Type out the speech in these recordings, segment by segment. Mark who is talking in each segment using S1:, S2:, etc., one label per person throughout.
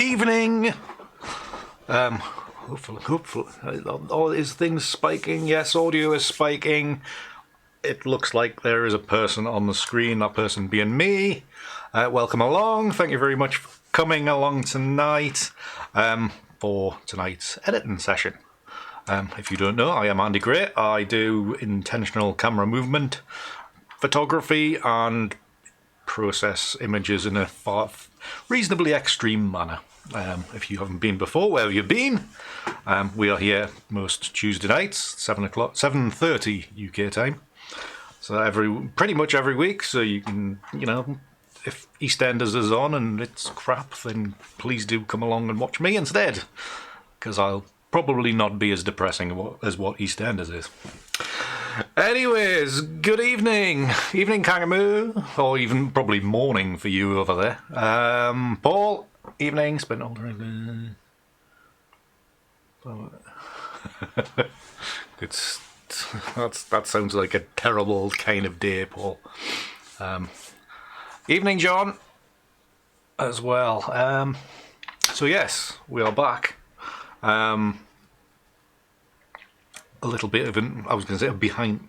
S1: evening. Hopefully, is things spiking? Yes, audio is spiking. It looks like there is a person on the screen, that person being me. Welcome along. Thank you very much for coming along tonight for tonight's editing session. If you don't know, I am Andy Gray. I do intentional camera movement, photography, and process images in a reasonably extreme manner. If you haven't been before, where have you been? We are here most Tuesday nights, 7:30 UK time. So pretty much every week. So you can, if EastEnders is on and it's crap, then please do come along and watch me instead, because I'll probably not be as depressing as what EastEnders is. Anyways, good evening. Evening, Kangaroo. Or even probably morning for you over there. Paul, evening. Spent all the... that sounds like a terrible kind of day, Paul. Evening, John, as well. So yes, we are back. A little bit of behind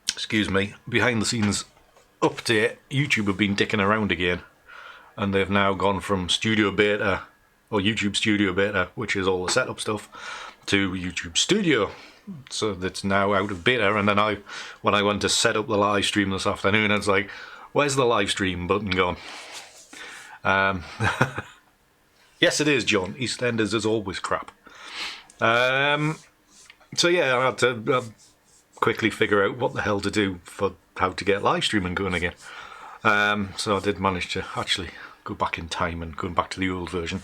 S1: the scenes update. YouTube have been dicking around again, and they've now gone from Studio Beta, or YouTube Studio Beta, which is all the setup stuff, to YouTube Studio. So that's now out of beta. And then when I went to set up the live stream this afternoon, it's like, where's the live stream button gone? Yes, it is, John. EastEnders is always crap. So yeah, I had to quickly figure out what the hell to do for how to get live streaming going again. So I did manage to actually go back in time and going back to the old version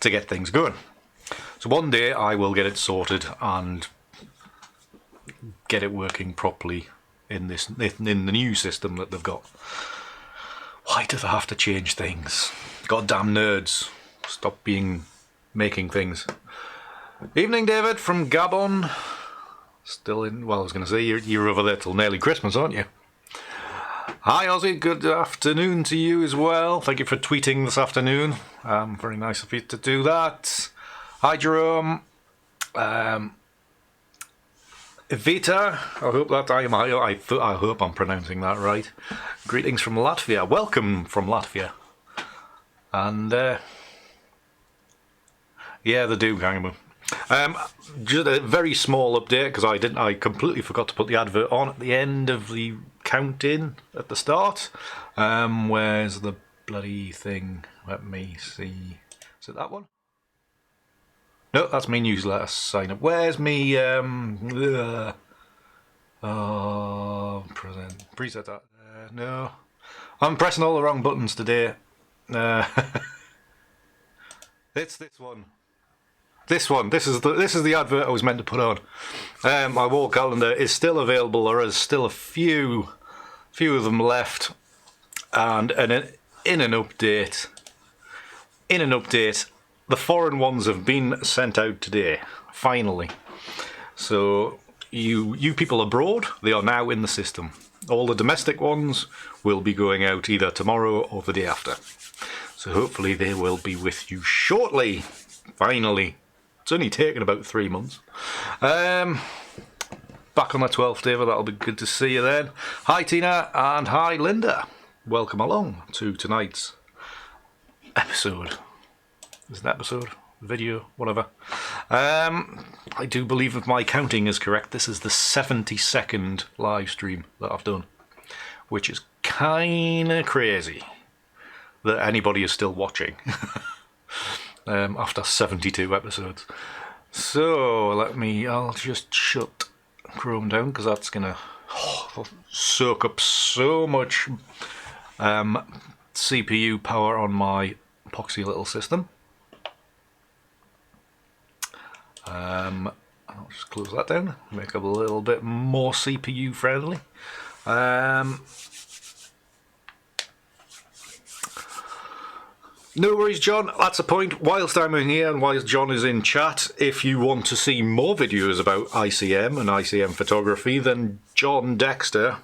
S1: to get things going. So one day I will get it sorted and get it working properly in the new system that they've got. Why do they have to change things? Goddamn nerds. Stop making things. Evening, David from Gabon. Still in, well, I was going to say, you're over there till nearly Christmas, aren't you? Hi, Ozzy. Good afternoon to you as well. Thank you for tweeting this afternoon. Very nice of you to do that. Hi, Jerome. Evita. I hope I'm pronouncing that right. Greetings from Latvia. Welcome from Latvia. And yeah, they do, Kangaroo. Just a very small update, because I completely forgot to put the advert on at the end of the count-in at the start. Where's the bloody thing? Let me see. Is it that one? No, that's me newsletter sign up. Where's me preset that? No, I'm pressing all the wrong buttons today. It's this one. This one. This is the advert I was meant to put on. My wall calendar is still available. There is still a few of them left, and in an update, the foreign ones have been sent out today, finally. So you people abroad, they are now in the system. All the domestic ones will be going out either tomorrow or the day after. So hopefully they will be with you shortly. Finally. It's only taken about 3 months. Back on the 12th, David. That'll be good to see you then. Hi, Tina, and hi, Linda. Welcome along to tonight's episode. Is it an episode? Video? Whatever. I do believe if my counting is correct, this is the 72nd live stream that I've done, which is kind of crazy that anybody is still watching. After 72 episodes. So I'll just shut Chrome down, because that's gonna soak up so much CPU power on my epoxy little system. I'll just close that down, make it a little bit more CPU friendly. No worries, John. That's the point. Whilst I'm in here and whilst John is in chat, if you want to see more videos about ICM and ICM photography, then John Dexter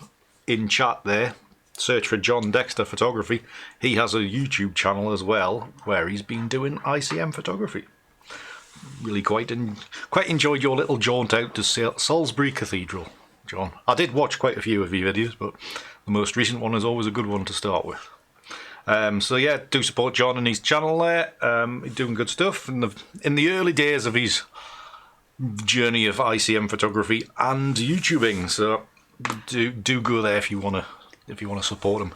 S1: in chat there search for John Dexter Photography. He has a YouTube channel as well where he's been doing ICM photography. Really quite enjoyed your little jaunt out to Salisbury Cathedral, John. I did watch quite a few of your videos, but the most recent one is always a good one to start with. So yeah, do support John and his channel there. He's doing good stuff in the early days of his journey of ICM photography and YouTubing. So do go there if you wanna support him.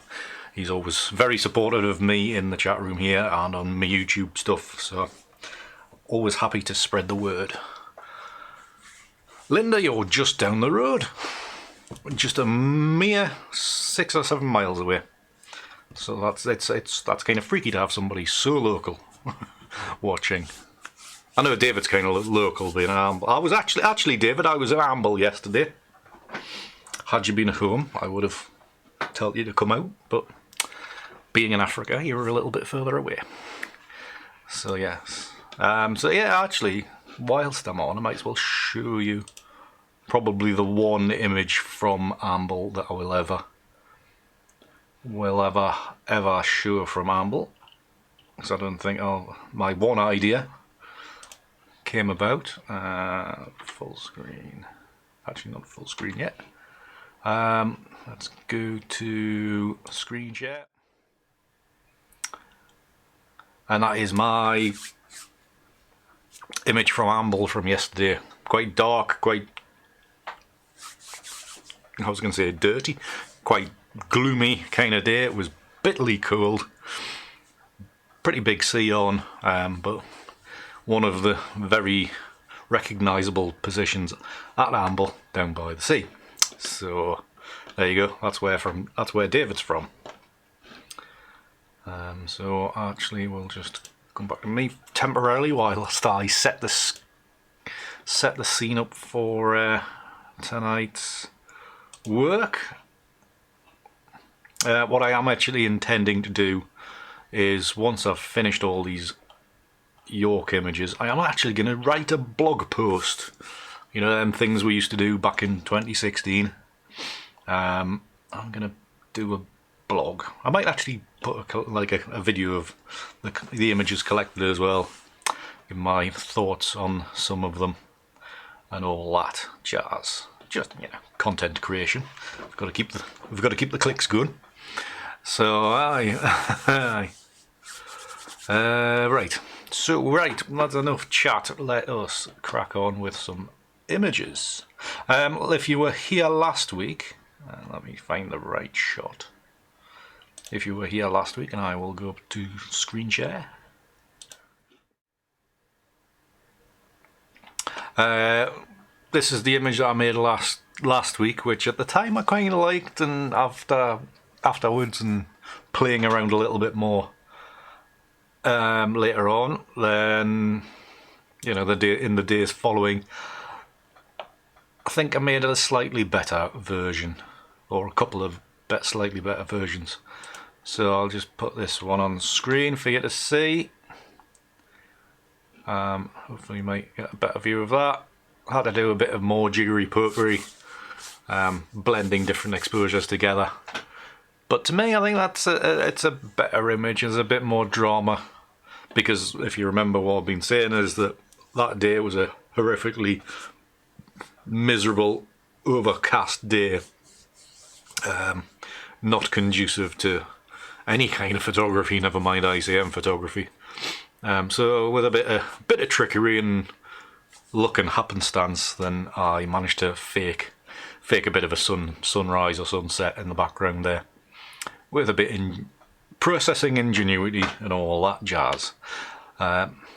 S1: He's always very supportive of me in the chat room here and on my YouTube stuff. So always happy to spread the word. Linda, you're just down the road, just a mere 6 or 7 miles away. So that's kind of freaky to have somebody so local watching. I know David's kind of local, being in Amble. I was actually David. I was in Amble yesterday. Had you been at home, I would have told you to come out, but being in Africa, you were a little bit further away. So yes. So yeah, actually, whilst I'm on, I might as well show you probably the one image from Amble that I will ever show from Amble, because I don't think my one idea came about. Full screen, actually not full screen yet. Let's go to screen share, and that is my image from Amble from yesterday. Quite dark, quite, I was going to say dirty, quite gloomy kind of day. It was bitterly cold, pretty big sea on, but one of the very recognisable positions at Amble down by the sea. So there you go. That's where David's from. So actually, we'll just come back to me temporarily whilst I set the scene up for tonight's work. What I am actually intending to do is, once I've finished all these York images, I am actually going to write a blog post. You know, them things we used to do back in 2016. I'm going to do a blog. I might actually put a video of the images collected as well, give my thoughts on some of them and all that jazz. Just, you know, content creation. We've got to keep the clicks going. So right. So that's enough chat. Let us crack on with some images. If you were here last week, let me find the right shot. If you were here last week, and I will go up to screen share. This is the image that I made last week, which at the time I kind of liked, and afterwards and playing around a little bit more later on, then, you know, in the days following, I think I made a slightly better version, or a couple of slightly better versions. So I'll just put this one on the screen for you to see. Hopefully you might get a better view of that. I had to do a bit of more jiggery pokery, blending different exposures together. But to me, I think it's a better image. There's a bit more drama, because if you remember what I've been saying is that day was a horrifically miserable, overcast day, not conducive to any kind of photography, never mind ICM photography. So with a bit of trickery and luck and happenstance, then I managed to fake a bit of a sunrise or sunset in the background there, with a bit in processing ingenuity and all that jazz.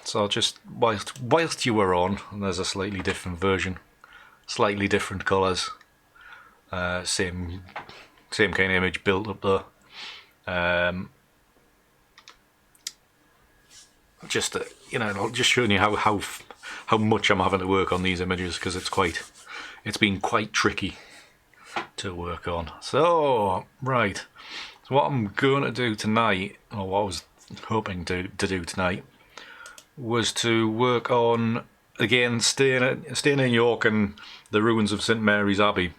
S1: So just whilst you were on, and there's a slightly different version, slightly different colours, same kind of image built up there. Just showing you how much I'm having to work on these images, because it's been quite tricky to work on. So right, so what I'm going to do tonight, or what I was hoping to do tonight, was to work on, again, staying in York and the ruins of St Mary's Abbey.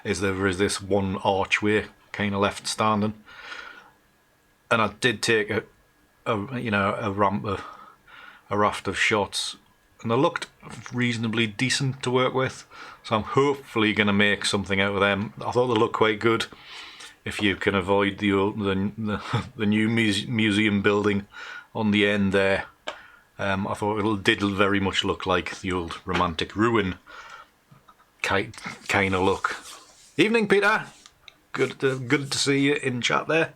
S1: There is this one archway kind of left standing. And I did take a raft of shots, and they looked reasonably decent to work with. So I'm hopefully going to make something out of them. I thought they looked quite good. If you can avoid the new museum building on the end there, I thought it did very much look like the old romantic ruin kind of look. Evening, Peter. Good to see you in chat there.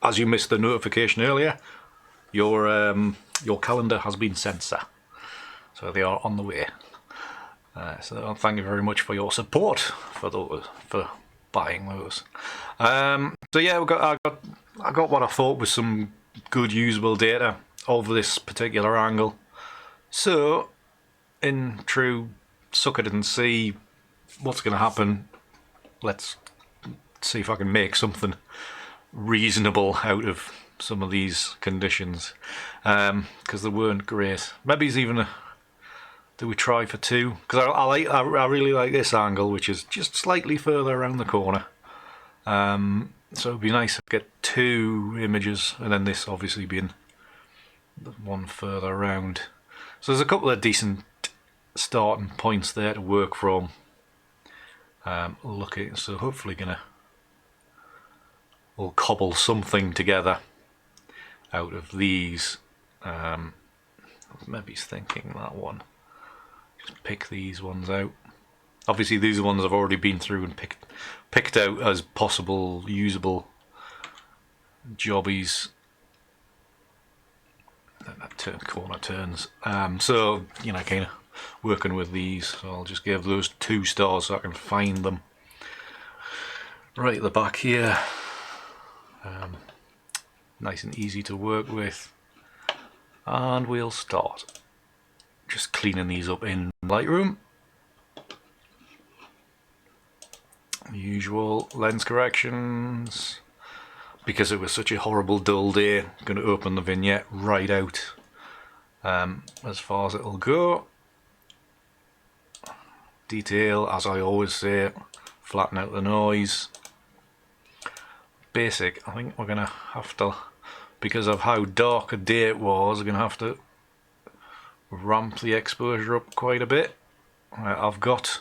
S1: As you missed the notification earlier, your calendar has been sent, sir. So they are on the way. So thank you very much for your support for buying those. So yeah, I got what I thought was some good usable data of this particular angle. So in true suck it and see what's going to happen. Let's see if I can make something reasonable out of some of these conditions, because they weren't great. Maybe it's even do we try for two? Because I really like this angle, which is just slightly further around the corner. So it'd be nice to get two images, and then this obviously being the one further around. So there's a couple of decent starting points there to work from. So hopefully we'll cobble something together out of these. Maybe he's thinking that one. Just pick these ones out. Obviously these ones I've already been through and picked out as possible usable jobbies. That corner turns. So kind of working with these. So I'll just give those 2 stars so I can find them. Right at the back here. Nice and easy to work with, and we'll start just cleaning these up in Lightroom. Usual lens corrections, because it was such a horrible dull day. I'm going to open the vignette right out as far as it'll go. Detail, as I always say, flatten out the noise. Basic, I think we're going to have to, because of how dark a day it was, we're going to have to ramp the exposure up quite a bit. I've got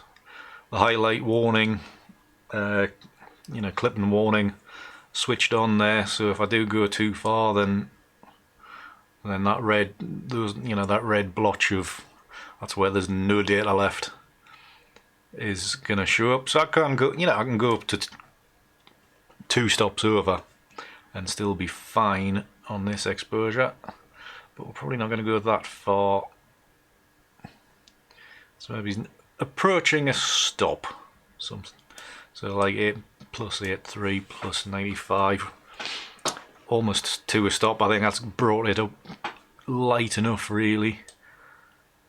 S1: the highlight warning, clipping warning switched on there, so if I do go too far, then that red blotch of, that's where there's no data left, is going to show up. So I can go up to 2 stops over and still be fine on this exposure, but we're probably not going to go that far. So maybe he's approaching a stop. So like 8 plus 8.3 plus 95, almost to a stop. I think that's brought it up light enough, really.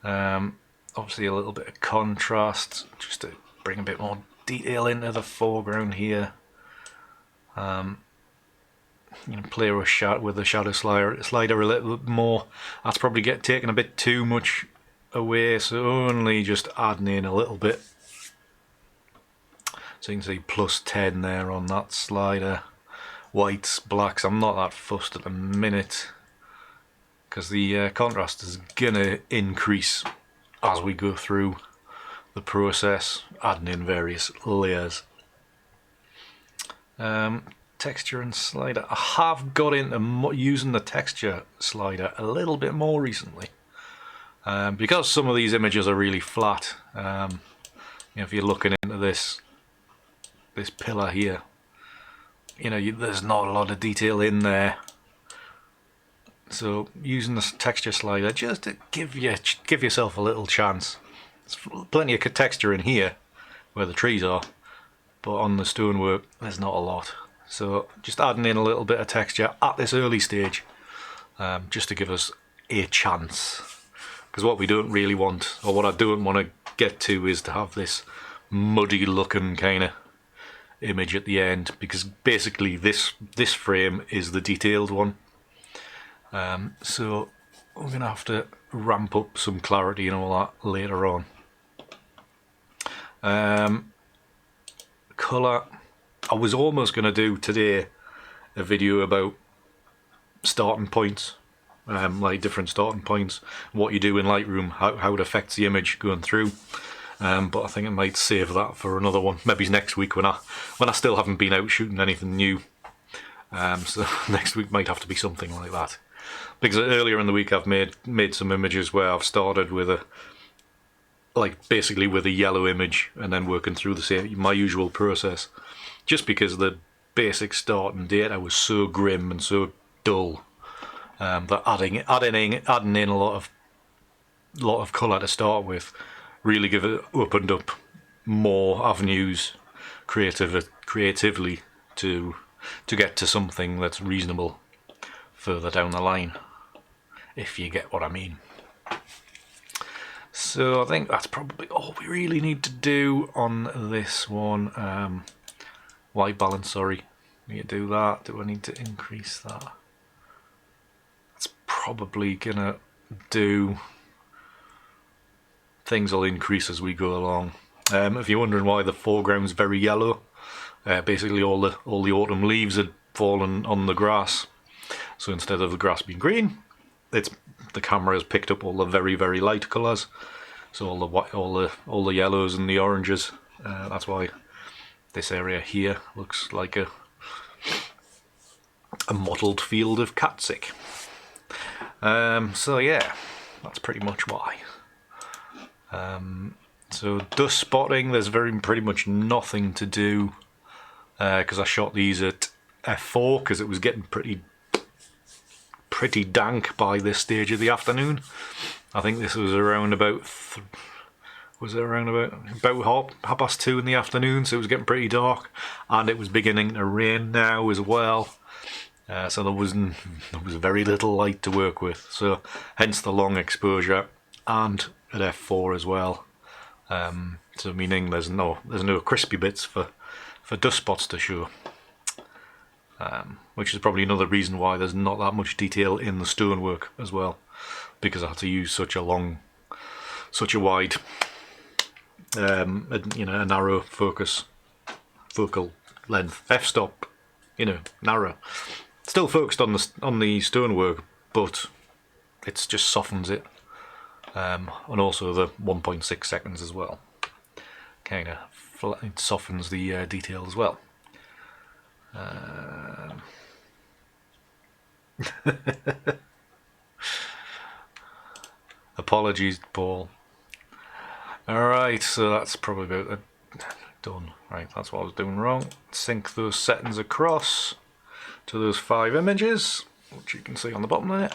S1: Obviously a little bit of contrast just to bring a bit more detail into the foreground here. Play with the shadow slider a little bit more. That's probably taking a bit too much away, so only just adding in a little bit. So you can see plus 10 there on that slider. Whites, blacks, I'm not that fussed at the minute, because the contrast is gonna increase as we go through the process, adding in various layers. Texture and slider. I have got into using the texture slider a little bit more recently, because some of these images are really flat. If you're looking into this pillar here, there's not a lot of detail in there. So using the texture slider just to give yourself a little chance. There's plenty of texture in here where the trees are, but on the stonework there's not a lot. So just adding in a little bit of texture at this early stage, just to give us a chance. Because what we don't really want, or what I don't want to get to, is to have this muddy looking kind of image at the end, because basically this frame is the detailed one. So we're going to have to ramp up some clarity and all that later on. Colour, I was almost going to do today a video about starting points, like different starting points, what you do in Lightroom, how it affects the image going through. But I think I might save that for another one, maybe next week when I still haven't been out shooting anything new. So next week might have to be something like that, because earlier in the week I've made some images where I've started with basically with a yellow image and then working through my usual process, just because the basic starting data was so grim and so dull, that adding in a lot of colour to start with really opened up more avenues creatively to get to something that's reasonable further down the line, if you get what I mean. So I think that's probably all we really need to do on this one. White balance, sorry. Need to do that. Do I need to increase that? That's probably gonna do. Things will increase as we go along. If you're wondering why the foreground's very yellow, basically all the autumn leaves had fallen on the grass. So instead of the grass being green, the camera has picked up all the very, very light colours. So all the yellows and the oranges. That's why this area here looks like a mottled field of catsick. So yeah, that's pretty much why. So dust spotting, there's pretty much nothing to do, because I shot these at f4 because it was getting pretty dank by this stage of the afternoon. I think this was around about about 2:30 in the afternoon, so it was getting pretty dark, and it was beginning to rain now as well. So there was very little light to work with. So hence the long exposure, and at f4 as well. So meaning there's no crispy bits for dust spots to show. Which is probably another reason why there's not that much detail in the stonework as well, because I had to use such a wide, a narrow focal length. F-stop, narrow. Still focused on the stonework, but it just softens it, and also the 1.6 seconds as well. Kind of it softens the detail as well. Apologies, Paul. Alright, so that's probably about done. Right, that's what I was doing wrong. Sync those settings across to those 5 images, which you can see on the bottom there.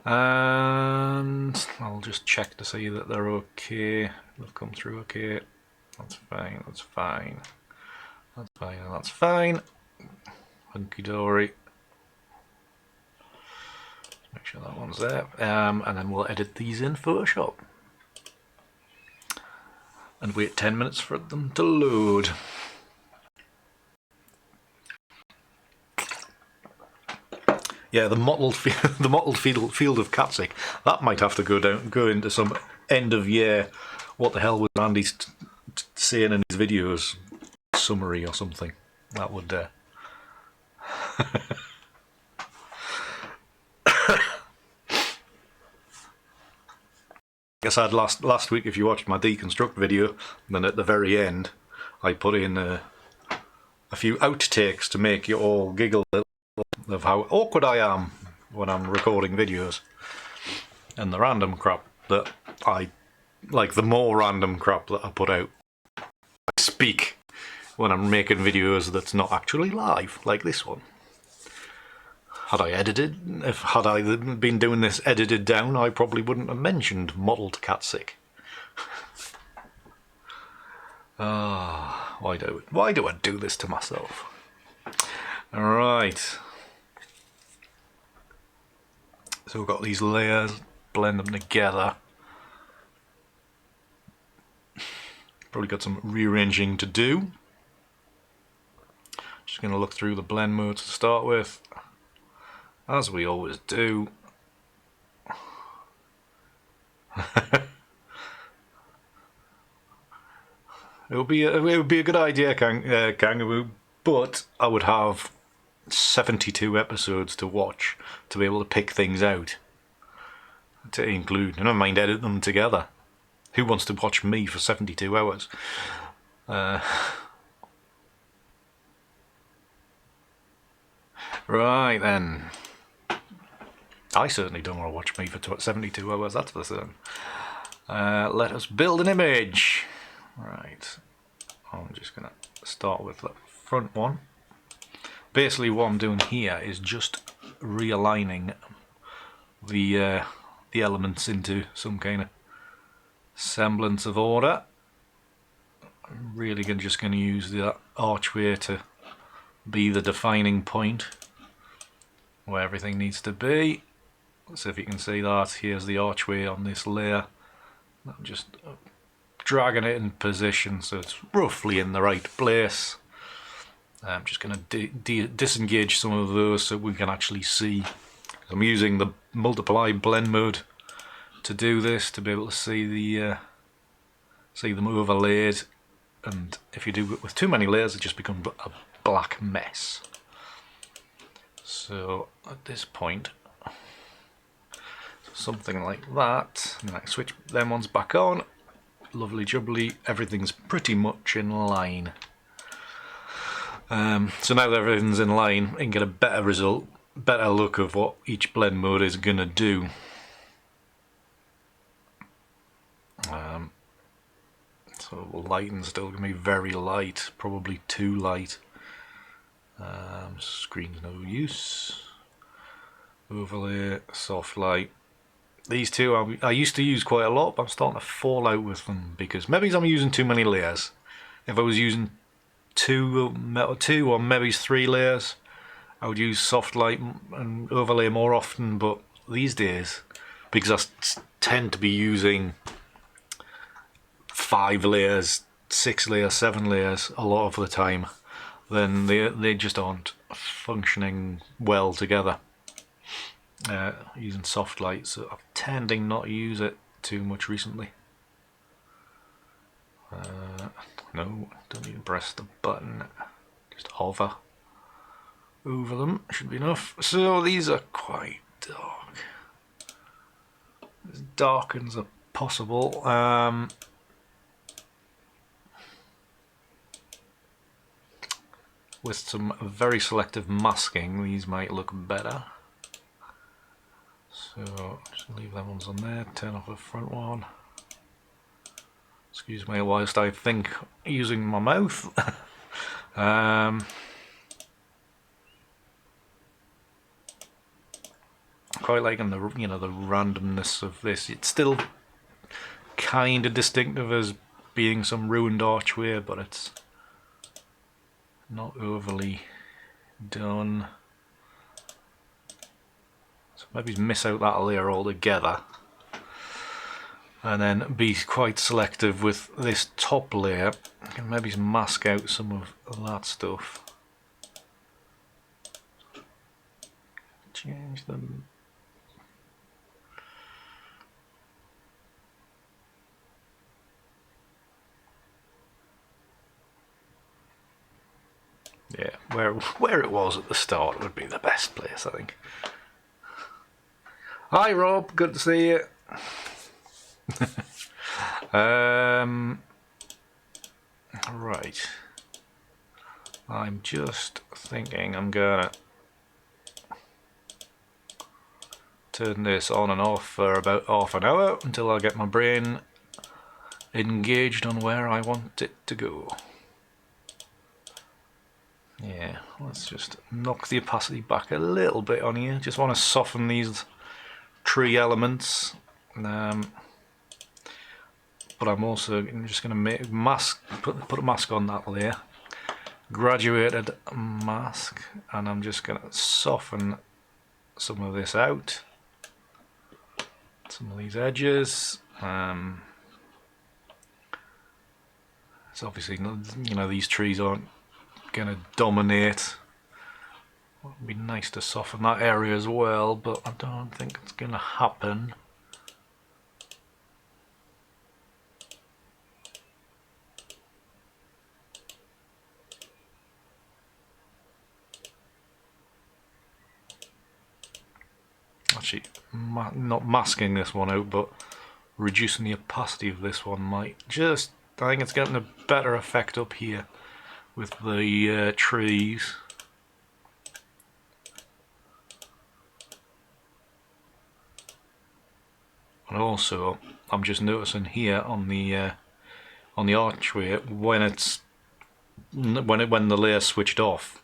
S1: And I'll just check to see that they're okay. They've come through okay. That's fine, that's fine. That's fine, and that's fine. Hunky dory. Make sure that one's there. And then we'll edit these in Photoshop. And wait 10 minutes for them to load. Yeah, the mottled field of catsick. That might have to go into some end of year. What the hell was Andy saying in his videos? Summary or something. That would. I said last week, if you watched my deconstruct video, then at the very end, I put in a few outtakes to make you all giggle of how awkward I am when I'm recording videos, and the random crap that the more random crap that I put out. I speak when I'm making videos that's not actually live, like this one. Had I been doing this edited down, I probably wouldn't have mentioned mottled catsick. Why do I do this to myself? Alright. So we've got these layers, blend them together. Probably got some rearranging to do. Just going to look through the blend mode to start with, as we always do. It would be a good idea, Kangaroo, but I would have 72 episodes to watch to be able to pick things out to include. I don't mind edit them together. Who wants to watch me for 72 hours? Right then. I certainly don't want to watch me for 72 hours, that's for certain. Let us build an image. Right. I'm just going to start with the front one. Basically what I'm doing here is just realigning the elements into some kind of semblance of order. I'm really just going to use the archway to be the defining point where everything needs to be. So if you can see that, here's the archway on this layer. I'm just dragging it in position so it's roughly in the right place. I'm just going to disengage some of those so we can actually see. I'm using the multiply blend mode to do this, to be able to see them overlaid. And if you do it with too many layers, it just becomes a black mess. So at this point, something like that, and then I switch them ones back on. Lovely jubbly, everything's pretty much in line. So now that everything's in line, you can get a better result, better look of what each blend mode is going to do. So the lighting's still going to be very light, probably too light. Screen's no use. Overlay, soft light. These two I used to use quite a lot, but I'm starting to fall out with them because maybe I'm using too many layers. If I was using two or maybe 3 layers, I would use soft light and overlay more often. But these days, because I tend to be using 5 layers, 6 layers, 7 layers a lot of the time, then they just aren't functioning well together. Using soft light, so I'm tending not to use it too much recently. No, don't need to press the button, just hover over them, should be enough. So these are quite dark, as dark as possible. With some very selective masking, these might look better. So just leave them ones on there, turn off the front one. Excuse me whilst I think using my mouth. Quite liking the the randomness of this. It's still kind of distinctive as being some ruined archway, but it's not overly done. So maybe miss out that layer altogether, and then be quite selective with this top layer. I can maybe mask out some of that stuff. Change them. Yeah, where it was at the start would be the best place, I think. Hi Rob, good to see you. Right. I'm just thinking I'm gonna turn this on and off for about half an hour until I get my brain engaged on where I want it to go. Yeah, let's just knock the opacity back a little bit on here. Just want to soften these tree elements. But I'm also just going to make put a mask on that layer. Graduated mask, and I'm just going to soften some of this out. Some of these edges. It's obviously, these trees aren't going to dominate. It would be nice to soften that area as well, but I don't think it's going to happen. actually not masking this one out, but reducing the opacity of this one might just, I think it's getting a better effect up here with the trees. And also, I'm just noticing here on the archway when the layer's switched off,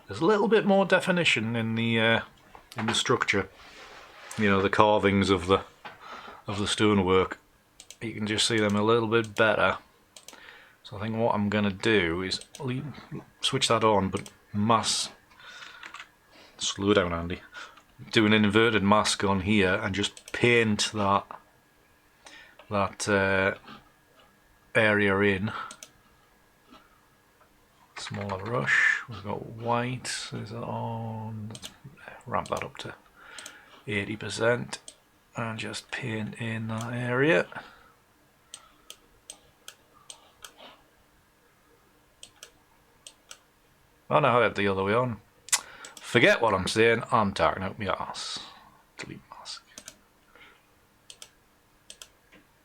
S1: there's a little bit more definition in the structure. You know, the carvings of the stonework. You can just see them a little bit better. So I think what I'm gonna do is switch that on, but slow down, Andy. Do an inverted mask on here and just paint that area in. Smaller brush. We've got white. Is it on? Let's ramp that up to 80% and just paint in that area. Oh no, I had the other way on. Forget what I'm saying, I'm talking out my ass. Delete mask.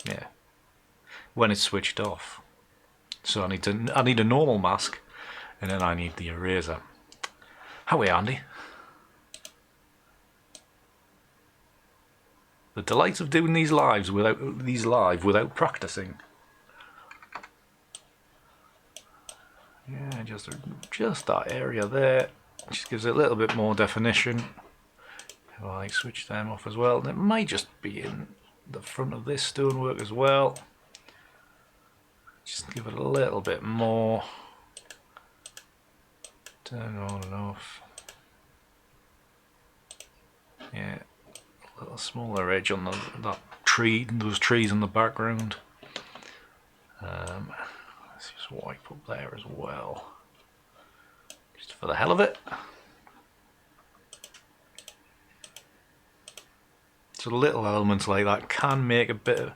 S1: Yeah. When it's switched off. So I need a normal mask, and then I need the eraser. How are we, Andy? The delight of doing these live without practicing. Yeah, just that area there. Just gives it a little bit more definition. If I switch them off as well, and it might just be in the front of this stonework as well. Just give it a little bit more. Turn on and off. Yeah, a little smaller edge on that tree, those trees in the background. Let's just wipe up there as well. Just for the hell of it. So little elements like that can make a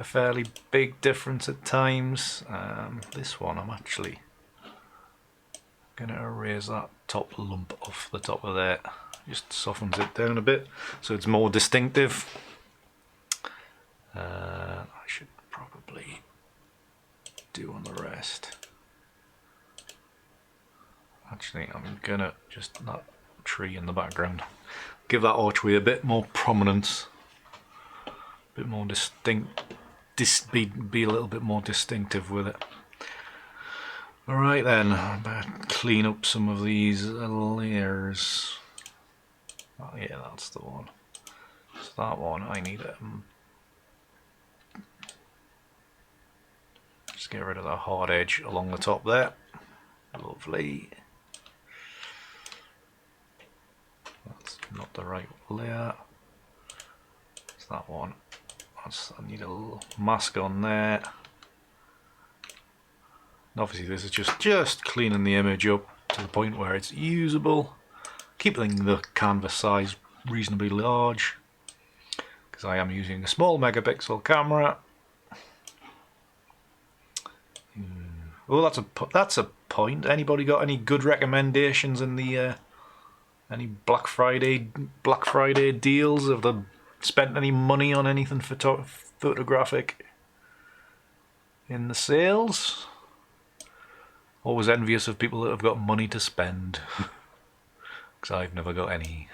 S1: fairly big difference at times. This one I'm actually going to erase that top lump off the top of there. Just softens it down a bit so it's more distinctive. I should probably do on the rest. Actually, I'm gonna just that tree in the background. Give that archway a bit more prominence, a bit more distinct. Be a little bit more distinctive with it. All right then, I better clean up some of these layers. Oh yeah, that's the one. So that one I need it. Just get rid of the hard edge along the top there. Lovely. That's not the right layer. It's that one. I need a little mask on there. And obviously this is just cleaning the image up to the point where it's usable. Keeping the canvas size reasonably large, because I am using a small megapixel camera. Oh, that's a point. Anybody got any good recommendations in the any Black Friday deals? Have they spent any money on anything photographic in the sales? Always envious of people that have got money to spend, because I've never got any.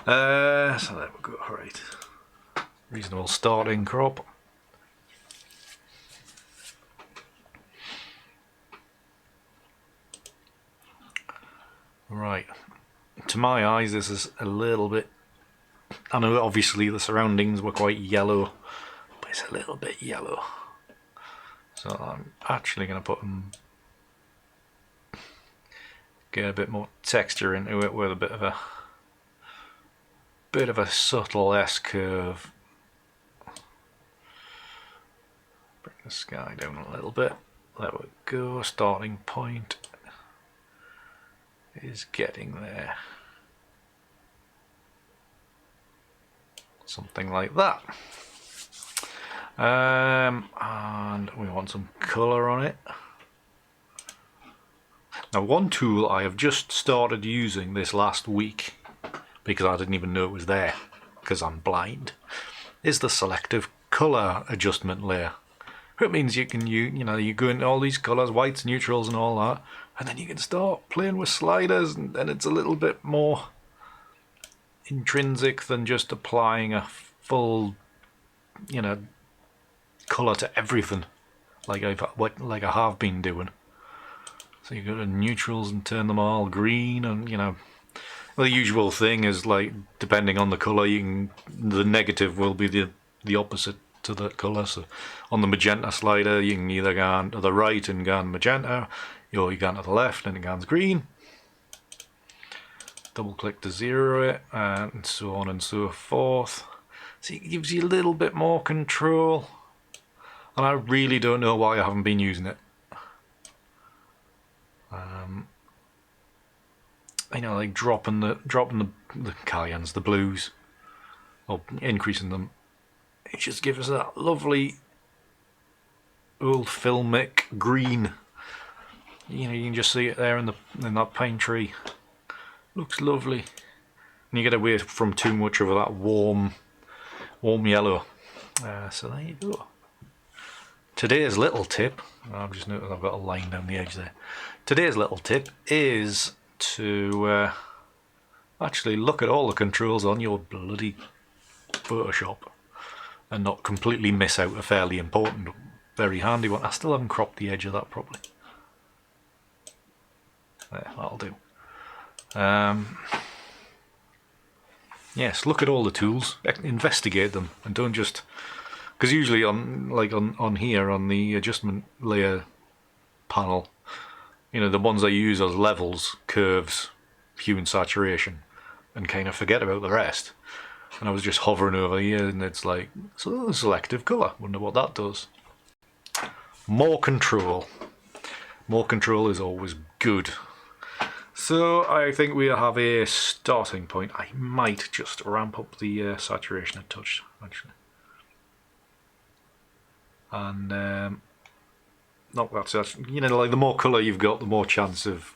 S1: So there we go. All right, reasonable starting crop. Right, to my eyes this is a little bit, I know obviously the surroundings were quite yellow, but it's a little bit yellow. So I'm actually going to put them, get a bit more texture into it with a bit of a subtle S curve. Bring the sky down a little bit. There we go, starting point is getting there. Something like that. And we want some colour on it. Now, one tool I have just started using this last week, because I didn't even know it was there, because I'm blind, is the selective colour adjustment layer. It means you can you go into all these colours, whites, neutrals and all that, and then you can start playing with sliders, and then it's a little bit more intrinsic than just applying a full colour to everything like I have been doing. So you go to neutrals and turn them all green, and well, the usual thing is, like, depending on the colour, the negative will be the opposite to that colour. So on the magenta slider, you can either go to the right and go magenta, or you go to the left and it goes green. Double click to zero it, and so on and so forth. So it gives you a little bit more control, and I really don't know why I haven't been using it. Like dropping the cayennes, the blues, or increasing them. It just gives us that lovely old filmic green. You can just see it there in that pine tree. Looks lovely, and you get away from too much of that warm yellow. So there you go. Today's little tip, I've just noticed I've got a line down the edge there. Today's little tip is to actually look at all the controls on your bloody Photoshop and not completely miss out a fairly important, very handy one. I still haven't cropped the edge of that properly. There, that'll do. Yes, look at all the tools, investigate them, and don't just, because usually on here on the adjustment layer panel, the ones I use as levels, curves, hue and saturation, and kind of forget about the rest. And I was just hovering over here, and it's like, so selective colour, wonder what that does. More control is always good. So I think we have a starting point. I might just ramp up the saturation a touch, actually. And no, that's like the more colour you've got, the more chance of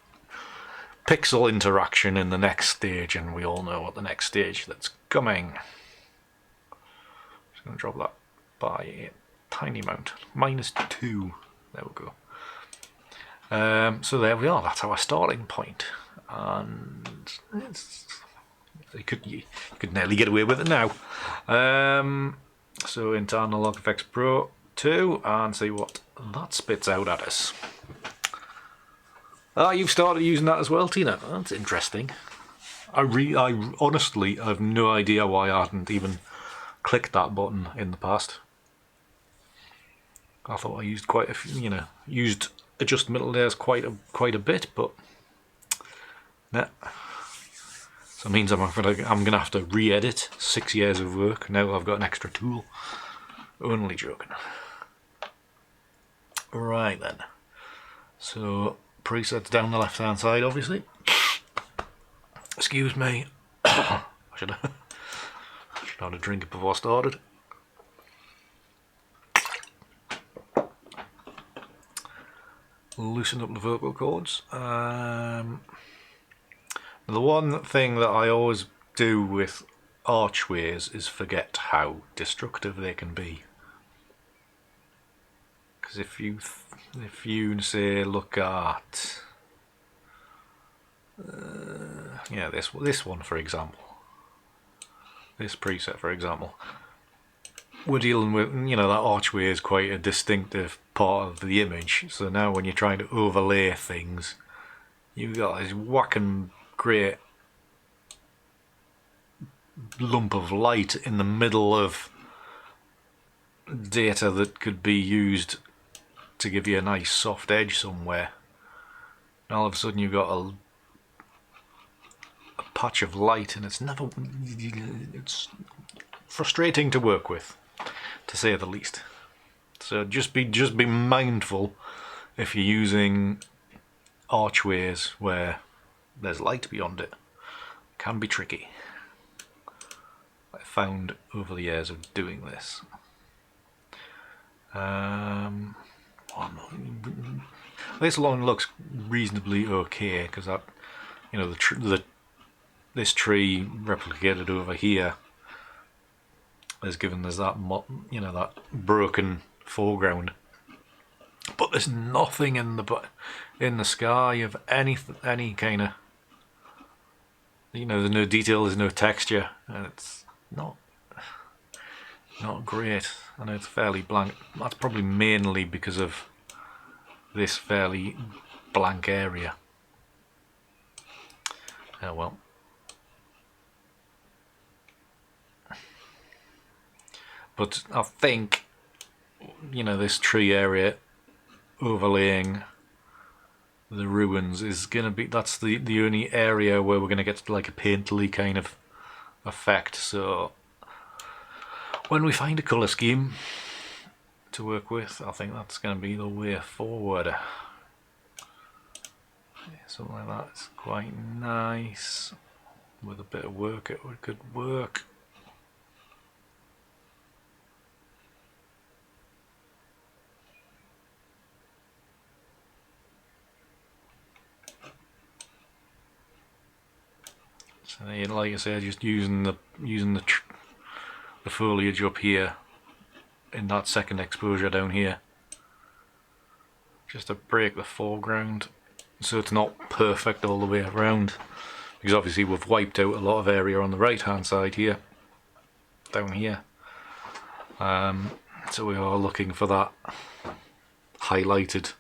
S1: pixel interaction in the next stage, and we all know what the next stage that's coming. Just going to drop that by a tiny amount, -2. There we go. So there we are. That's our starting point, and you could nearly get away with it now. So into Analog Effects Pro 2 and see what that spits out at us. You've started using that as well, Tina. That's interesting. I honestly have no idea why I hadn't even clicked that button in the past. I thought I used quite a few, used adjustment layers quite a bit, but nah. So it means I'm gonna have to re-edit 6 years of work now I've got an extra tool. Only joking. Right then. So presets down the left hand side, obviously. Excuse me. I should have had a drink before I started. Loosen up the vocal cords. The one thing that I always do with archways is forget how destructive they can be. Because if you say look at this one for example, this preset for example, we're dealing with, that archway is quite a distinctive part of the image. So now when you're trying to overlay things, you've got this whacking great lump of light in the middle of data that could be used to give you a nice soft edge somewhere. And all of a sudden you've got a patch of light, and it's frustrating to work with, to say the least. So just be mindful if you're using archways where there's light beyond it. It can be tricky. I found over the years of doing this. This one looks reasonably okay because that, this tree replicated over here There's that that broken foreground, but there's nothing in the sky of any kind of, there's no detail, there's no texture, and it's not great. I know it's fairly blank. That's probably mainly because of this fairly blank area. Oh well. But I think, this tree area overlaying the ruins is going to be, that's the only area where we're going to get like a painterly kind of effect. So when we find a colour scheme to work with, I think that's going to be the way forward. Something like that is quite nice. With a bit of work it could work. So like I said, just using the foliage up here in that second exposure down here, just to break the foreground so it's not perfect all the way around, because obviously we've wiped out a lot of area on the right hand side here, down here, so we are looking for that highlighted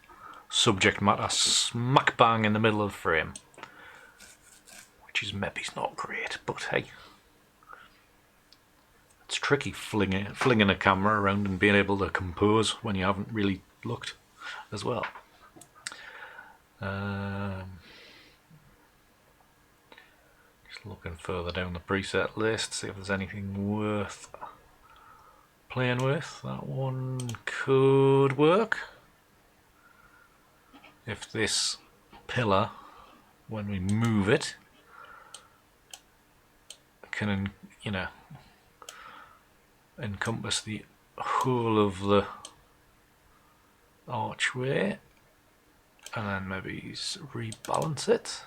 S1: subject matter smack bang in the middle of the frame, which is maybe not great, but hey, it's tricky flinging a camera around and being able to compose when you haven't really looked as well. Just looking further down the preset list, see if there's anything worth playing with. That one could work. If this pillar, when we move it, can, encompass the whole of the archway, and then maybe rebalance it.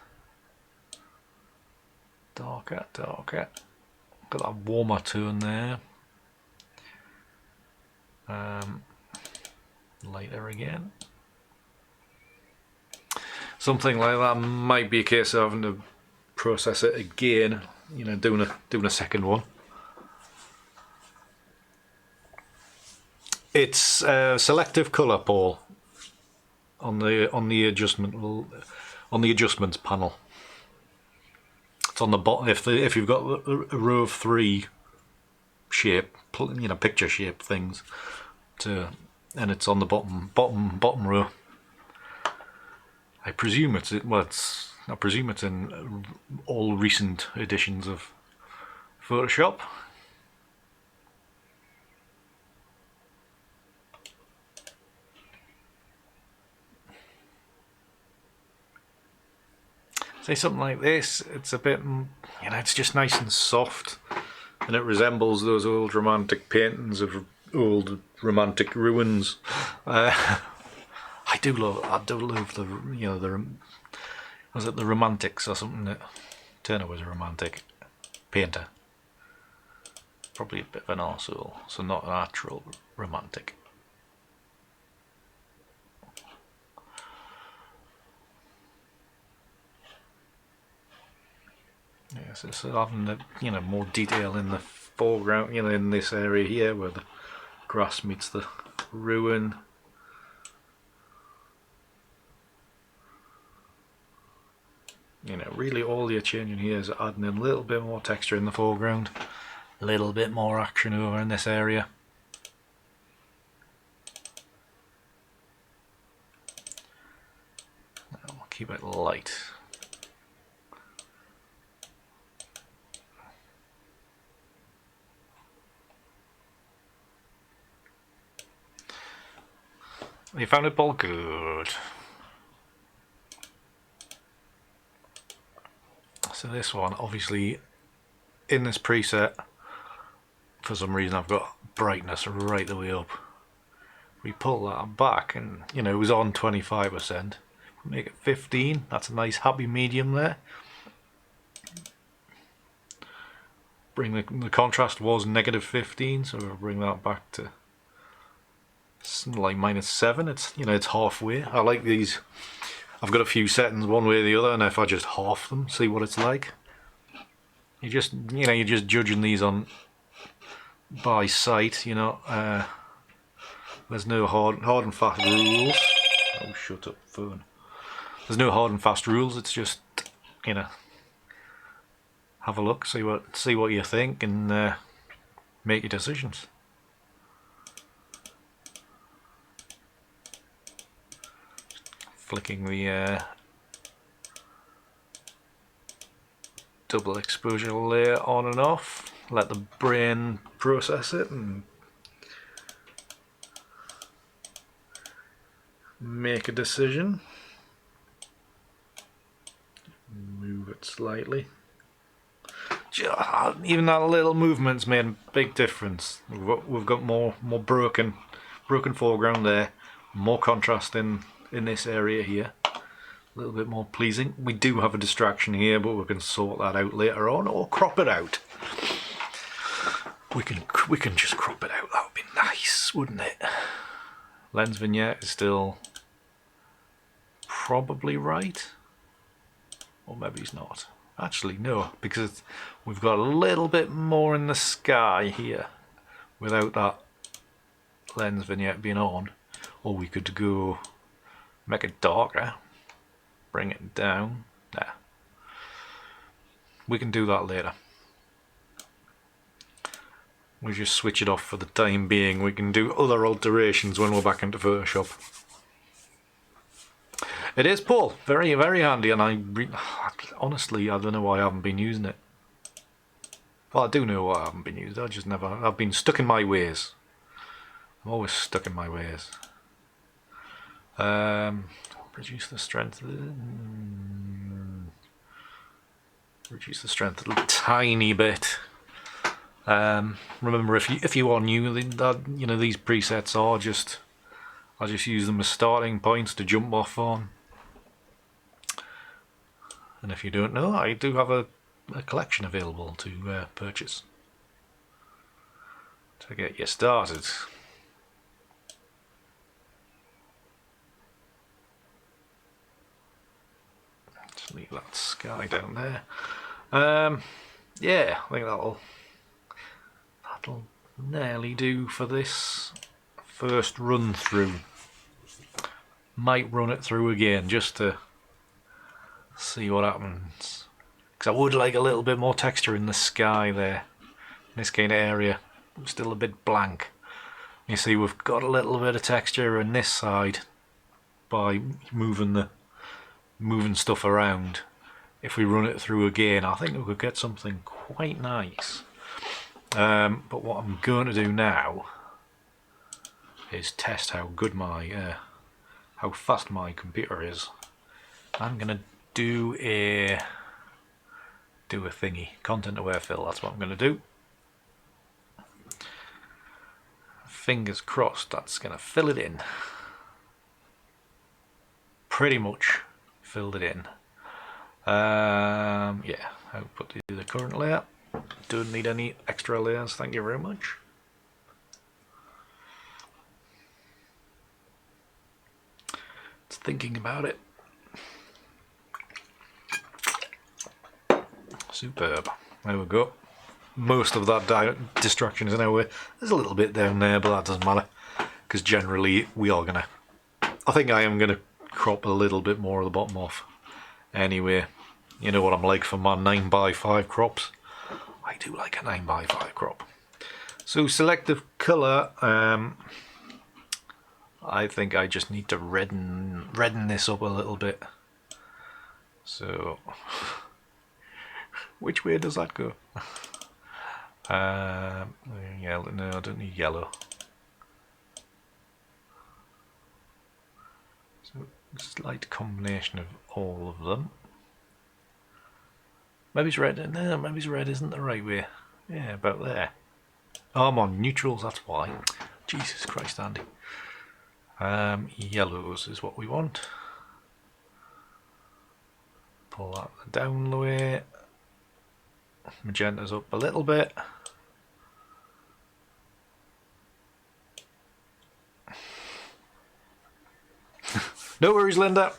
S1: Darker. Got that warmer tone there. Lighter again. Something like that might be a case of having to process it again. Doing a second one. It's selective colour, Paul, on the adjustments panel. It's on the bottom. If you've got a row of 3 shape, picture shape things, and it's on the bottom row. I presume it's in all recent editions of Photoshop. Say something like this, it's a bit, it's just nice and soft, and it resembles those old romantic paintings of old romantic ruins. I do love the was it the Romantics or something? That Turner was a romantic painter, probably a bit of an arsehole, so not an actual romantic. Yes, it's having the more detail in the foreground, in this area here where the grass meets the ruin. Really all you're changing here is adding in a little bit more texture in the foreground, a little bit more action over in this area. I'll keep it light. You found it, Paul? Good. So this one, obviously, in this preset, for some reason I've got brightness right the way up. We pull that back and, it was on 25%. Make it 15, that's a nice happy medium there. bring the contrast was -15, so we'll bring that back to like -7. It's, you know, it's halfway. I like these. I've got a few settings one way or the other, and if I just half them, see what it's like. You just, you know, you're just judging these on by sight, you know. There's no hard and fast rules. Oh, shut up, phone. There's no hard and fast rules. It's just, you know, have a look, see what you think, and make your decisions. Flicking the double exposure layer on and off. Let the brain process it and make a decision. Move it slightly. Even that little movement's made a big difference. We've got more broken foreground there, more contrast in this area here. A little bit more pleasing. We do have a distraction here, but we can sort that out later on, or crop it out. We can just crop it out. That would be nice, wouldn't it? Lens vignette is still probably right, or maybe it's not. Actually, no, because we've got a little bit more in the sky here without that lens vignette being on. Or we could go make it darker, bring it down. Nah, we can do that later. We just switch it off for the time being. We can do other alterations when we're back into Photoshop. It is, Paul, very, very handy, and honestly, I don't know why I haven't been using it. Well, I do know why I haven't been using it. I've been stuck in my ways. I'm always stuck in my ways. Reduce the strength. Reduce the strength a tiny bit. Remember, if you are new, that, you know, these presets are just, I just use them as starting points to jump off on. And if you don't know, I do have a collection available to purchase to get you started. Just leave that sky down there. Yeah, I think that'll nearly do for this first run through. Might run it through again just to see what happens, because I would like a little bit more texture in the sky there. In this kind of area, I'm still a bit blank. You see, we've got a little bit of texture in this side by moving stuff around. If we run it through again, I think we could get something quite nice. But what I'm going to do now is test how good how fast my computer is. I'm gonna do a thingy, content aware fill. That's what I'm gonna do. Fingers crossed that's gonna fill it in. Pretty much filled it in. Yeah, output the current layer. Don't need any extra layers, thank you very much. It's thinking about it. Superb. There we go. Most of that distraction is now away. There's a little bit down there, but that doesn't matter, because generally we are gonna, I think I am gonna crop a little bit more of the bottom off anyway. You know what I'm like for my 9x5 crops. I do like a 9x5 crop. So selective colour, I think I just need to redden this up a little bit. So which way does that go? Yellow. No, I don't need yellow. So slight combination of all of them. Maybe it's red. No, maybe it's red isn't the right way. Yeah, about there. Oh, I'm on neutrals, that's why. Jesus Christ, Andy. Yellows is what we want. Pull that down the way. Magenta's up a little bit. No worries, Linda.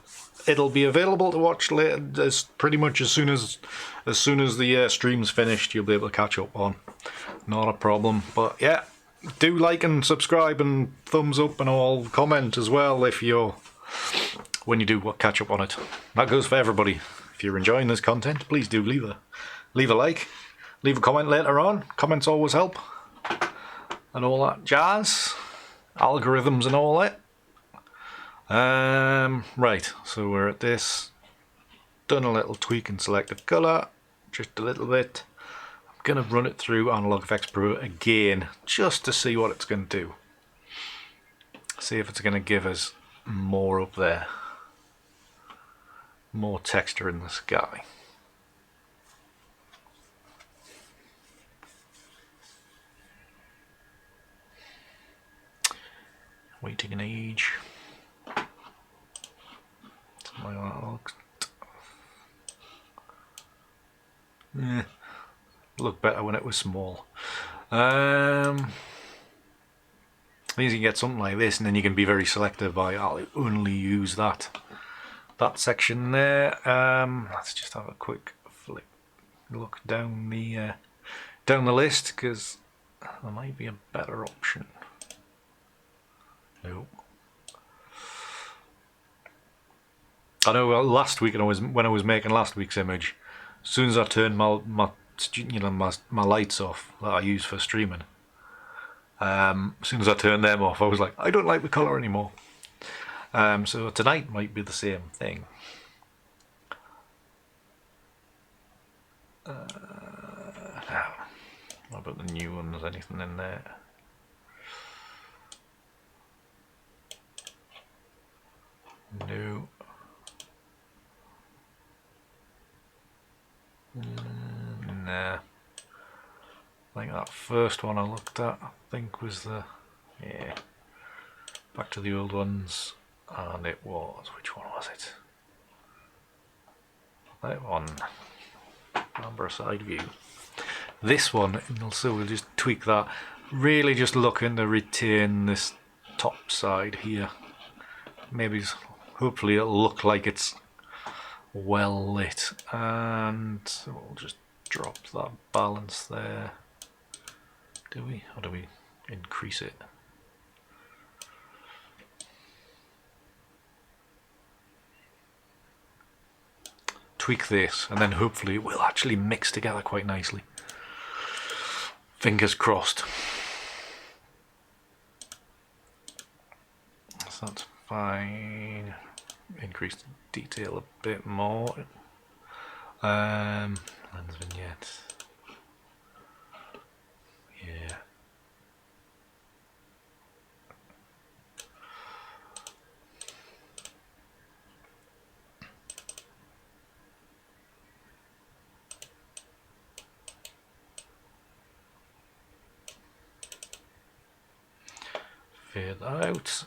S1: It'll be available to watch later, pretty much as soon as the stream's finished. You'll be able to catch up on. Not a problem. But yeah, do like and subscribe and thumbs up and all. Comment as well if you're when you do catch up on it. That goes for everybody. If you're enjoying this content, please do leave a like, leave a comment later on. Comments always help, and all that jazz, algorithms and all that. Right, so we're at this, done a little tweak in selective colour, just a little bit. I'm going to run it through Analog Effects Pro again, just to see what it's going to do. See if it's going to give us more up there, more texture in the sky. Waiting an age. Something like that looks. Yeah, looked better when it was small. I think you can get something like this, and then you can be very selective by I'll only use that section there. Let's just have a quick look down the list, because there might be a better option. No. I know last week when I was making last week's image, as soon as I turned my lights off that I use for streaming, as soon as I turned them off, I was like, I don't like the colour anymore. So tonight might be the same thing. Now, what about the new one? There's anything in there? No. Nah. I think that first one I looked at, I think was yeah. Back to the old ones, and it was, which one was it? That one. Amber side view. This one, also we'll just tweak that. Really just looking to retain this top side here. Maybe, hopefully it'll look like it's well lit, and we'll just drop that balance there. Do we? Or do we increase it? Tweak this, and then hopefully it will actually mix together quite nicely. Fingers crossed. So that's fine. Increase the detail a bit more. Lens vignette. Yeah. Fade out.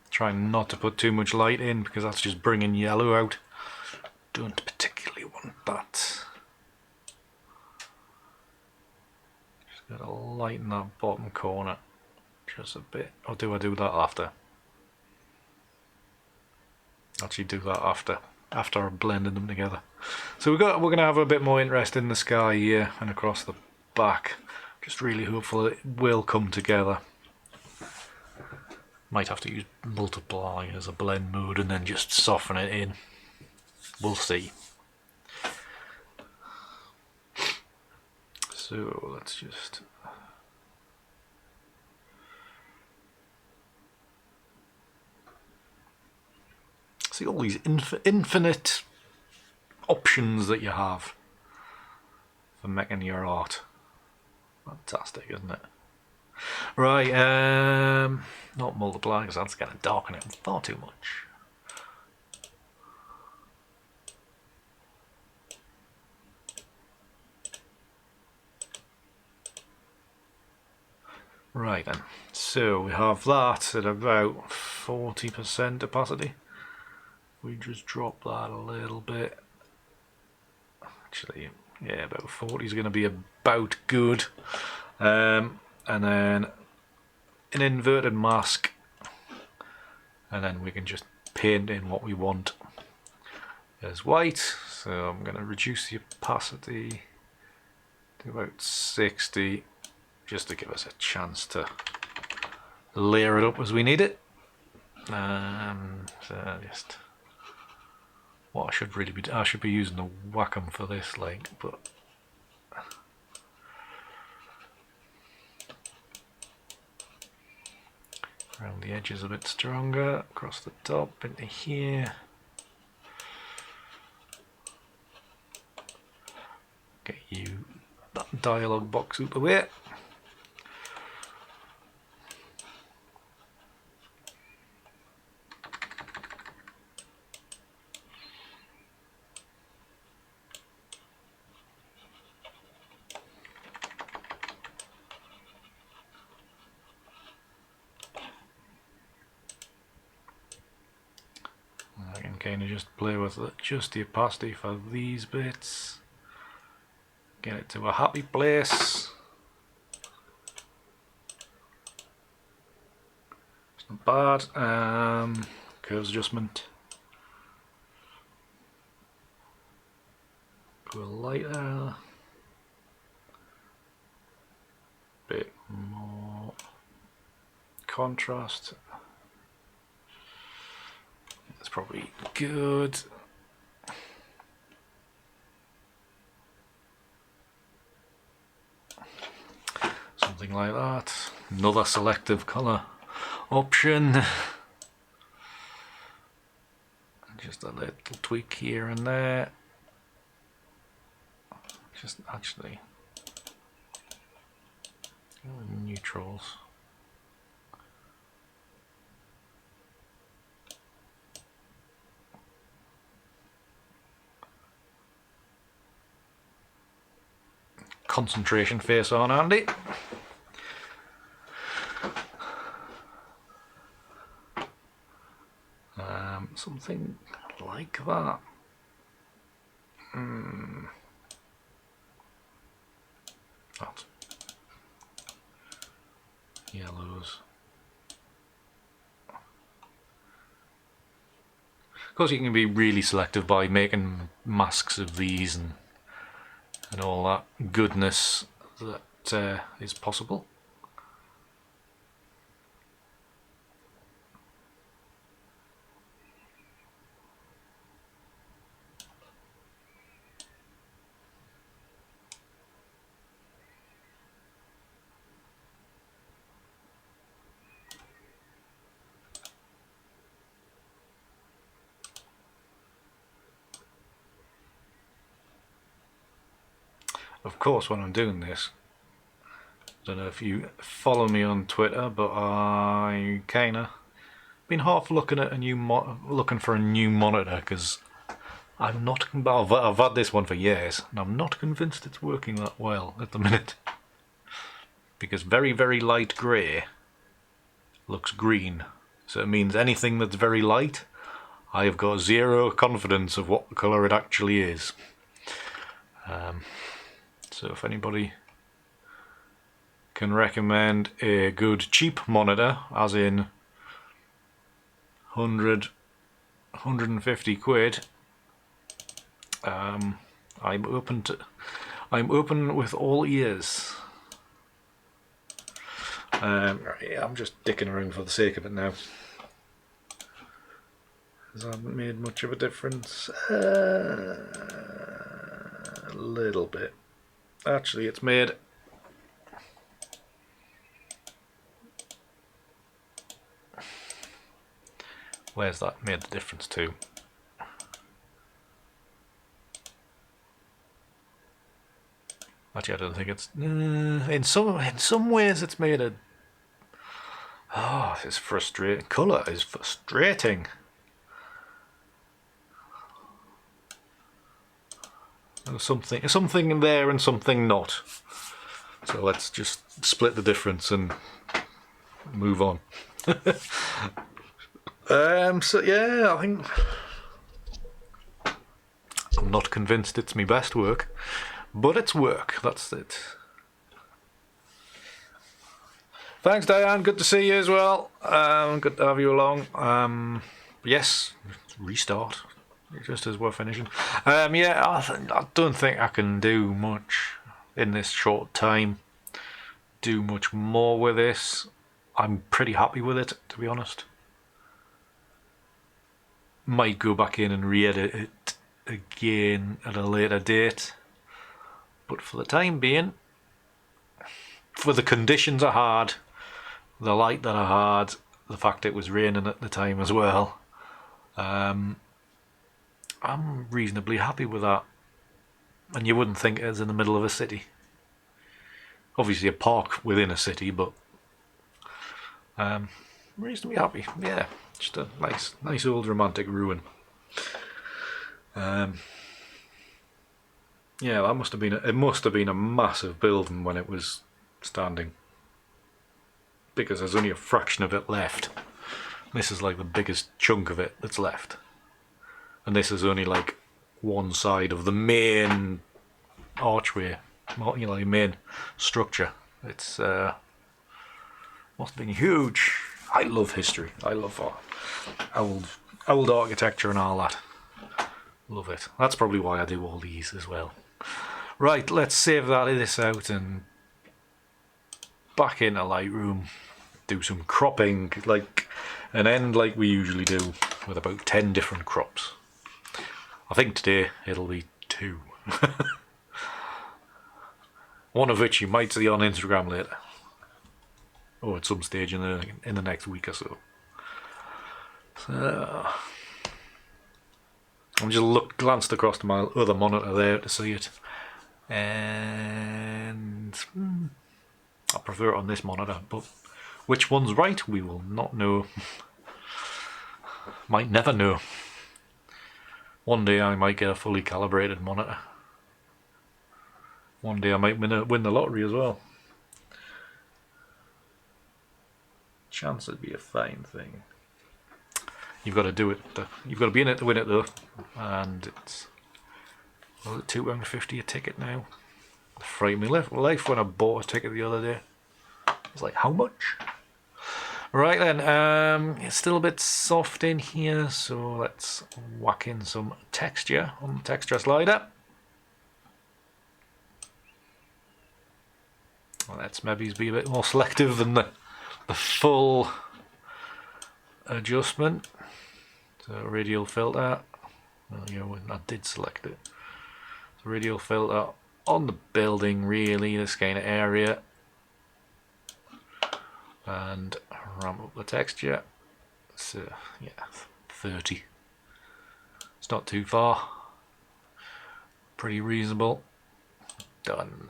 S1: Try not to put too much light in, because that's just bringing yellow out. Don't particularly want that. Just gotta lighten that bottom corner just a bit. Or do I do that after? Actually do that after I've blended them together. So we're gonna have a bit more interest in the sky here and across the back. Just really hopeful it will come together. Might have to use multiply as a blend mode and then just soften it in. We'll see. So let's just see all these infinite options that you have for making your art. Fantastic, isn't it? Right, not multiply, because that's going to darken it far too much. Right then, so we have that at about 40% opacity. We just drop that a little bit. Actually, yeah, about 40 is going to be about good. And then an inverted mask, and then we can just paint in what we want as white. So I'm going to reduce the opacity to about 60, just to give us a chance to layer it up as we need it. So just what I should really be, I should be using the Wacom for this, like, but around the edges a bit stronger, across the top into here. Get you that dialogue box out the way. I can kind of just play with it, just the opacity for these bits. Get it to a happy place. It's not bad. Curves adjustment. Go lighter. Bit more contrast. That's probably good. Something like that. Another selective colour option. Just a little tweak here and there. Just actually neutrals. Concentration face on, Andy. Something like that. That. Yellows. Of course, you can be really selective by making masks of these and all that goodness that is possible. Of course, when I'm doing this, I don't know if you follow me on Twitter, but I kinda been half looking at a new looking for a new monitor, because I'm not. I've had this one for years, and I'm not convinced it's working that well at the minute. Because very, very light grey looks green, so it means anything that's very light, I have got zero confidence of what colour it actually is. So if anybody can recommend a good cheap monitor, as in 150 quid, I'm open with all ears. Right, I'm just dicking around for the sake of it now. It hasn't made much of a difference. A little bit. Actually, it's made. Where's that made the difference to? Actually, I don't think it's. In some ways, it's made a. Oh, it's frustrating. Colour is frustrating. There's something there and something not. So let's just split the difference and move on. So yeah, I think I'm not convinced it's my best work, but it's work. That's it. Thanks, Diane. Good to see you as well. Good to have you along. Yes, restart. Just as we're finishing. Yeah, I don't think I can do much in this short time. Do much more with this. I'm pretty happy with it, to be honest. Might go back in and re-edit it again at a later date. But for the time being, for the conditions I had, the light that I had, the fact it was raining at the time as well, I'm reasonably happy with that. And you wouldn't think it's in the middle of a city. Obviously a park within a city, but reasonably happy. Yeah, just a nice old romantic ruin. Yeah, that must have been it must have been a massive building when it was standing, because there's only a fraction of it left. This is like the biggest chunk of it that's left, and this is only like one side of the main archway, main structure. It's must have been huge. I love history. I love old architecture and all that. Love it. That's probably why I do all these as well. Right, let's save this out and back into Lightroom. Do some cropping, and end like we usually do, with about 10 different crops. I think today it'll be 2. One of which you might see on Instagram later, or at some stage in the next week or so. So I just glanced across to my other monitor there to see it, and I prefer it on this monitor, but which one's right we will not know. Might never know. One day I might get a fully calibrated monitor. One day I might win the lottery as well. Chance would be a fine thing. You've got to do it. You've got to be in it to win it though. And it's £2.50 a ticket now. It frightened me life when I bought a ticket the other day. I was like, how much? Right then, it's still a bit soft in here, so let's whack in some texture on the texture slider. Well, let's maybe be a bit more selective than the full adjustment. So radial filter. Well, yeah, I did select it. So radial filter on the building, really, this kind of area, and ramp up the texture. So yeah, 30. It's not too far. Pretty reasonable. Done.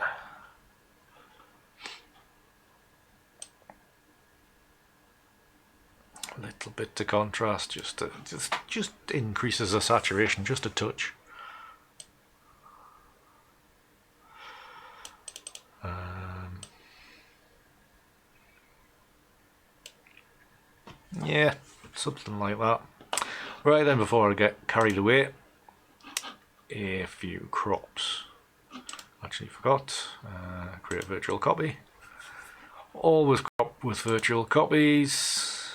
S1: A little bit to contrast, just increases the saturation just a touch. Yeah, something like that. Right then, before I get carried away, a few crops. Actually forgot, create a virtual copy. Always crop with virtual copies.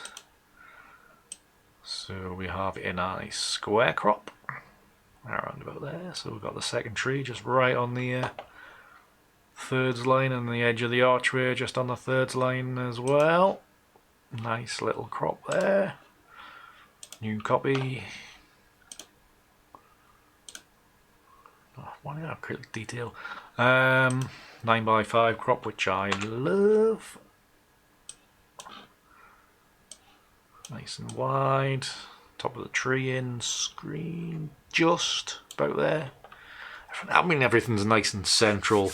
S1: So we have a nice square crop around about there. So we've got the second tree just right on the thirds line, and the edge of the archway just on the thirds line as well. Nice little crop there. New copy. Oh, why did I create detail? 9x5 crop, which I love. Nice and wide. Top of the tree in, screen just about there. I mean, everything's nice and central.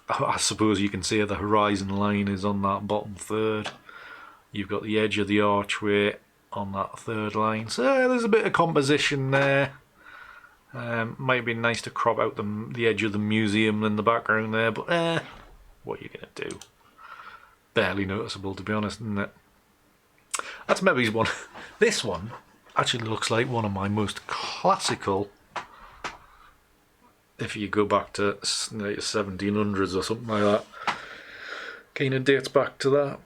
S1: I suppose you can see the horizon line is on that bottom third. You've got the edge of the archway on that third line. So there's a bit of composition there. Might be nice to crop out the edge of the museum in the background there, but what are you going to do? barely noticeable, to be honest, isn't it? That's maybe one. This one actually looks like one of my most classical. If you go back to like 1700s or something like that, kind of dates back to that.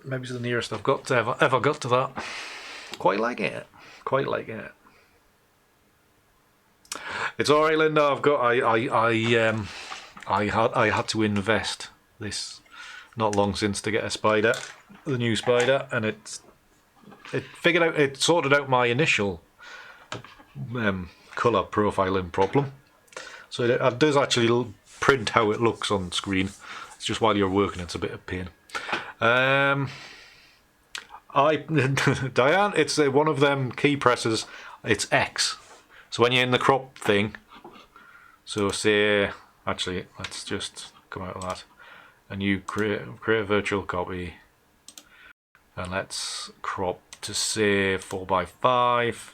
S1: Maybe it's the nearest I've got to ever got to that. Quite like it. Quite like it. It's alright, Linda. I had to invest this not long since to get a spider, the new spider, and it sorted out my initial colour profiling problem. So it does actually print how it looks on screen. It's just while you're working, it's a bit of pain. Diane, it's one of them key presses. It's X. So when you're in the crop thing, so say, actually, let's just come out of that, and you create a virtual copy, and let's crop to say 4x5.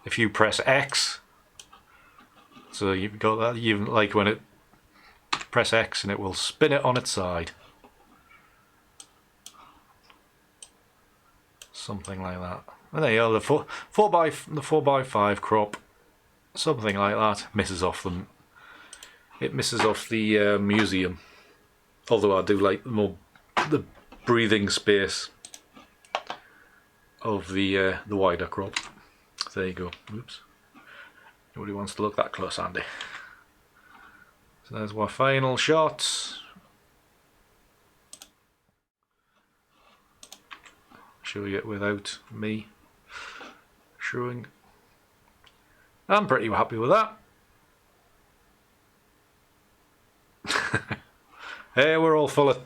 S1: If you press X, so you've got that, you like when it press X and it will spin it on its side. Something like that. And there you go, the 4x5 crop, something like that, misses off them. It misses off the museum. Although I do like the breathing space of the wider crop. So there you go. Oops. Nobody wants to look that close, Andy. So there's my final shot. Showing it without me showing. I'm pretty happy with that. Hey, we're all full of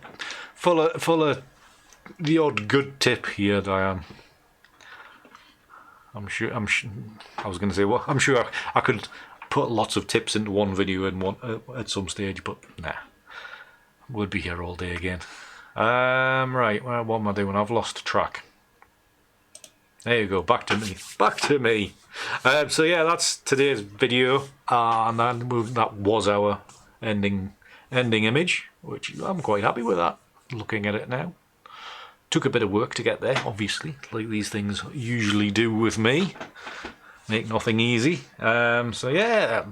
S1: the odd good tip here, Diane. I'm sure. I was going to say, well, I'm sure I could put lots of tips into one video in one at some stage, but nah, we'll be here all day again. Right, well, what am I doing? I've lost track. There you go. Back to me. Back to me. So yeah, that's today's video, and that was our ending image, which I'm quite happy with that. Looking at it now. Took a bit of work to get there, obviously, like these things usually do with me. Make nothing easy. So yeah,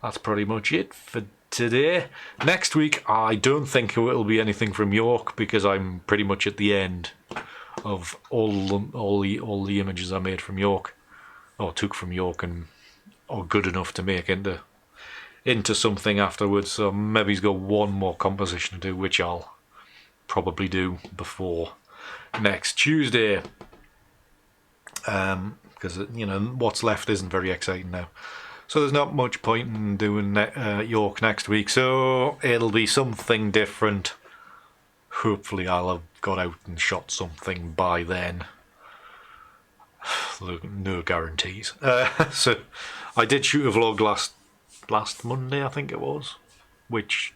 S1: that's pretty much it for today. Next week, I don't think it will be anything from York, because I'm pretty much at the end of all the images I made from York, or took from York, and are good enough to make into something afterwards. So maybe he's got one more composition to do, which I'll probably do before next Tuesday, because you know what's left isn't very exciting now, so there's not much point in doing York next week, so it'll be something different. Hopefully I'll have got out and shot something by then. No guarantees. So I did shoot a vlog last Monday, I think it was, which,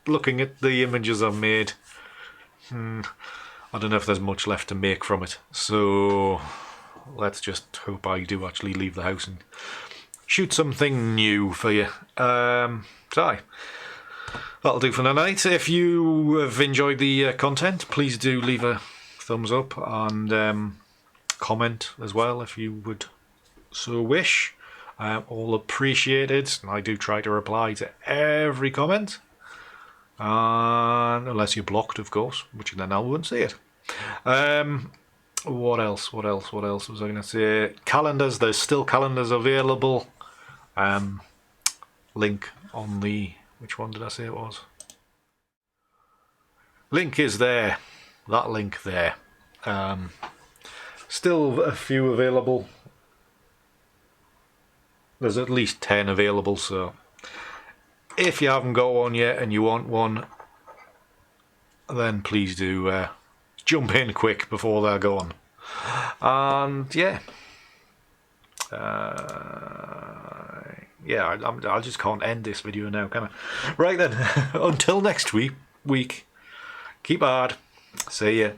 S1: looking at the images I've made, I don't know if there's much left to make from it. So let's just hope I do actually leave the house and shoot something new for you. So that'll do for tonight. If you have enjoyed the content, please do leave a thumbs up and comment as well if you would so wish. All appreciated. I do try to reply to every comment. Unless you're blocked, of course, which then I wouldn't see it. What else was I going to say? Calendars, there's still calendars available. Link on the, which one did I say it was? Link is there. That link there. Still a few available. There's at least 10 available, so if you haven't got one yet and you want one, then please do jump in quick before they're gone. And yeah, I just can't end this video now, can I? Right then, until next week, keep hard. See ya.